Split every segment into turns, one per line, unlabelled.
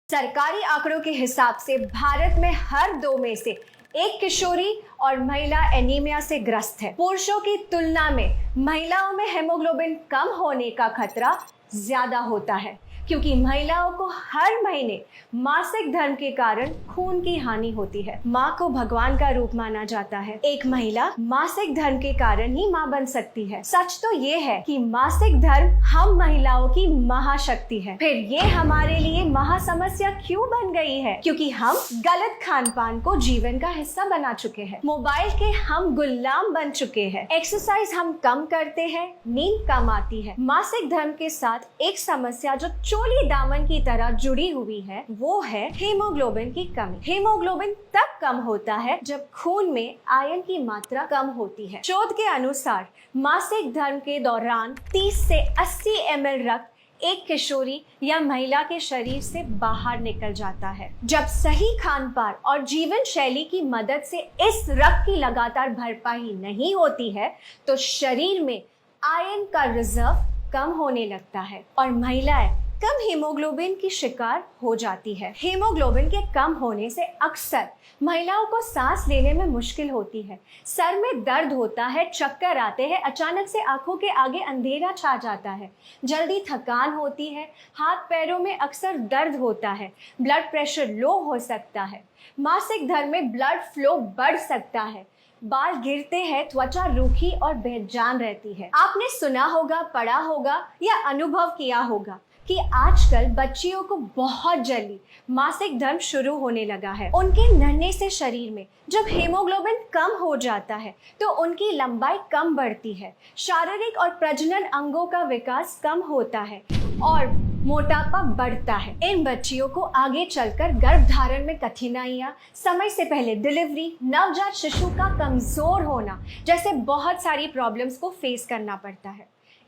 सरकारी आंकड़ों के हिसाब से भारत में हर 2 में से एक किशोरी और महिला एनीमिया से ग्रस्त है। पुरुषों की तुलना में महिलाओं में हेमोग्लोबिन कम होने का खतरा ज्यादा होता है, क्योंकि महिलाओं को हर महीने मासिक धर्म के कारण खून की हानि होती है। माँ को भगवान का रूप माना जाता है। एक महिला मासिक धर्म के कारण ही माँ बन सकती है। सच तो ये है कि मासिक धर्म हम महिलाओं की महाशक्ति है। फिर ये हमारे लिए महासमस्या क्यों बन गई है? क्योंकि हम गलत खान पान को जीवन का हिस्सा बना चुके हैं। मोबाइल के हम गुलाम बन चुके हैं। एक्सरसाइज हम कम करते हैं, नींद कम आती है। मासिक धर्म के साथ एक समस्या जो चोली दामन की तरह जुड़ी हुई है, वो है हीमोग्लोबिन की कमी। हीमोग्लोबिन तब कम होता है जब खून में आयरन की मात्रा कम होती है। शोध के अनुसार मासिक धर्म के दौरान 30 से 80 ml रक्त एक किशोरी या महिला के शरीर से बाहर निकल जाता है। जब सही खान पान और जीवन शैली की मदद से इस रक्त की लगातार भरपाई नहीं होती है, तो शरीर में आयरन का रिजर्व कम होने लगता है और महिलाएं कम हीमोग्लोबिन की शिकार हो जाती है। हीमोग्लोबिन के कम होने से अक्सर महिलाओं को सांस लेने में मुश्किल होती है, सर में दर्द होता है, चक्कर आते हैं, अचानक से आंखों के आगे अंधेरा छा जाता है, जल्दी थकान होती है, हाथ पैरों में अक्सर दर्द होता है, ब्लड प्रेशर लो हो सकता है, मासिक धर्म में ब्लड फ्लो बढ़ सकता है, बाल गिरते हैं, त्वचा रूखी और बेजान रहती है। आपने सुना होगा, पढ़ा होगा या अनुभव किया होगा कि आजकल बच्चियों को बहुत जल्दी मासिक धर्म शुरू होने लगा है। उनके नन्हे से शरीर में जब हीमोग्लोबिन कम हो जाता है तो उनकी लंबाई कम बढ़ती है, शारीरिक और प्रजनन अंगों का विकास कम होता है और मोटापा बढ़ता है। इन बच्चियों को आगे चलकर गर्भधारण में कठिनाइयां, समय से पहले डिलीवरी, नवजात शिशु का कमजोर होना जैसे बहुत सारी प्रॉब्लम्स को फेस करना पड़ता है।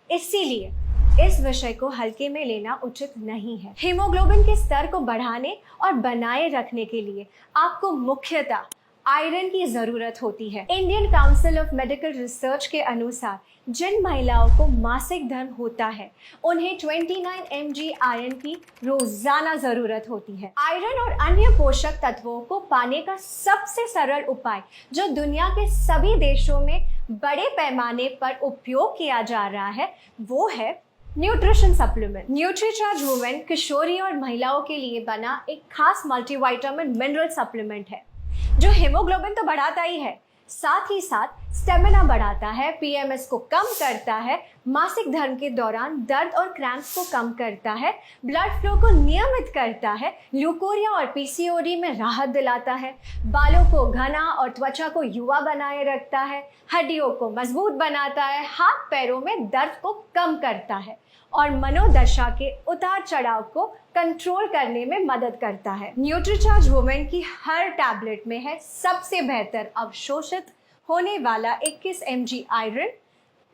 इसीलिए इस विषय को हल्के में लेना उचित नहीं है। हीमोग्लोबिन के स्तर को बढ़ाने और बनाए रखने के लिए आपको मुख्यतः आयरन की जरूरत होती है। Indian council of medical research के अनुसार जिन महिलाओं को मासिक धर्म होता है, उन्हें 29 mg आयरन की रोजाना जरूरत होती है। आयरन और अन्य पोषक तत्वों को पाने का सबसे सरल उपाय जो दुनिया के सभी देशों में बड़े पैमाने पर उपयोग किया जा रहा है, वो है न्यूट्रिशन सप्लीमेंट। न्यूट्रीचार्ज वुमेन किशोरी और महिलाओं के लिए बना एक खास मल्टीविटामिन मिनरल सप्लीमेंट है जो हीमोग्लोबिन तो बढ़ाता ही है, साथ ही साथ स्टेमिना बढ़ाता है, पीएमएस को कम करता है, मासिक धर्म के दौरान दर्द और क्रैम्प्स को कम करता है, ब्लड फ्लो को नियमित करता है, ल्यूकोरिया और पीसीओडी में राहत दिलाता है, बालों को घना और त्वचा को युवा बनाए रखता है, हड्डियों को मजबूत बनाता है, हाथ पैरों में दर्द को कम करता है और मनोदशा के उतार चढ़ाव को कंट्रोल करने में मदद करता है। न्यूट्रीचार्ज वुमेन की हर टैबलेट में है सबसे बेहतर अवशोषित होने वाला 21 mg आयरन,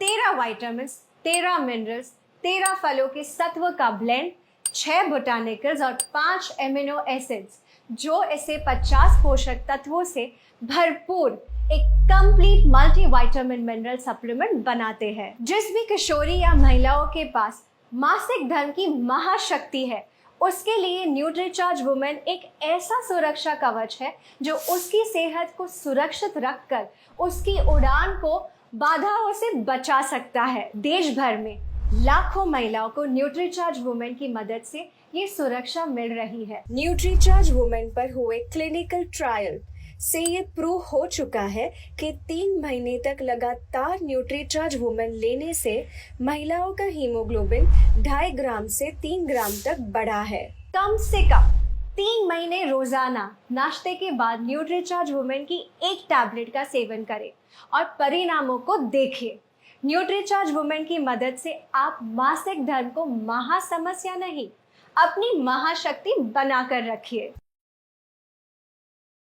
13 विटामिन, 13 मिनरल्स, 13 फलों के सत्व का ब्लेंड, 6 बोटानिकल्स और 5 एमिनो एसिड्स जो इसे 50 पोषक तत्वों से भरपूर एक कंप्लीट मल्टीविटामिन मिनरल सप्लीमेंट बनाते हैं। जिस भी किशोरी या महिलाओं के पास मासिक धर्म की महाशक्ति है, उसके लिए न्यूट्रीचार्ज वुमेन एक ऐसा सुरक्षा कवच है जो उसकी सेहत को सुरक्षित रखकर उसकी उड़ान को बाधाओं से बचा सकता है। देश भर में लाखों महिलाओं को न्यूट्रीचार्ज वुमेन की मदद से ये सुरक्षा मिल रही है। न्यूट्रीचार्ज वुमेन पर हुए क्लिनिकल ट्रायल से ये प्रूव हो चुका है कि 3 महीने तक लगातार न्यूट्रीचार्ज वुमेन लेने से महिलाओं का हीमोग्लोबिन 2.5 ग्राम से 3 ग्राम तक बढ़ा है। कम से कम 3 महीने रोजाना नाश्ते के बाद न्यूट्रीचार्ज वुमेन की एक टैबलेट का सेवन करें और परिणामों को देखिए। न्यूट्रीचार्ज वुमेन की मदद से आप मासिक धर्म को महासमस्या नहीं, अपनी महाशक्ति बनाकर रखिए।